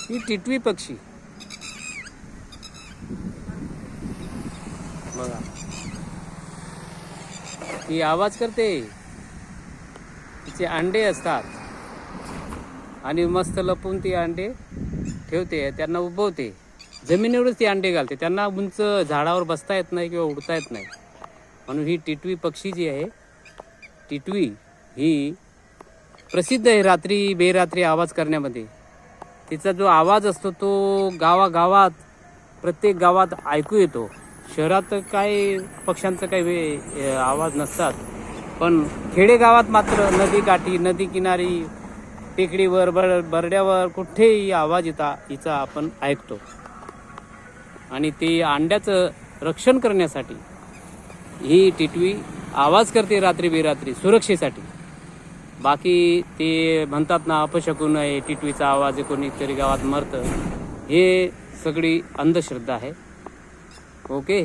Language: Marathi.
ही टिटवी पक्षी बघा, ही आवाज करते, तिचे अंडे असतात आणि मस्त लपून ती अंडे ठेवते, त्यांना उबवते, जमिनीवरच ती अंडे घालते. त्यांना उंच झाडावर बसता येत नाही किंवा उडता येत नाही. म्हणून ही टिटवी पक्षी जी आहे, टिटवी ही प्रसिद्ध आहे रात्री बेरात्री आवाज करण्यामध्ये. तिचा जो आवाज असतो तो गावागावात, प्रत्येक गावात ऐकू येतो. शहरात काय पक्ष्यांचं काही आवाज नसतात, पण खेडेगावात मात्र नदीकाठी, नदी किनारी, टेकडीवर, बरड्यावर कुठेही आवाज हिचा आपण ऐकतो. आणि ते अंड्याचं रक्षण करण्यासाठी ही टिटवी आवाज करते रात्री बेरात्री, सुरक्षेसाठी. बाकी ते म्हणतात ना, अपशकुन आहे, टिटवीचा आवाज आहे, कोणीतरी गावात मरतं, हे सगळी अंधश्रद्धा आहे. ओके.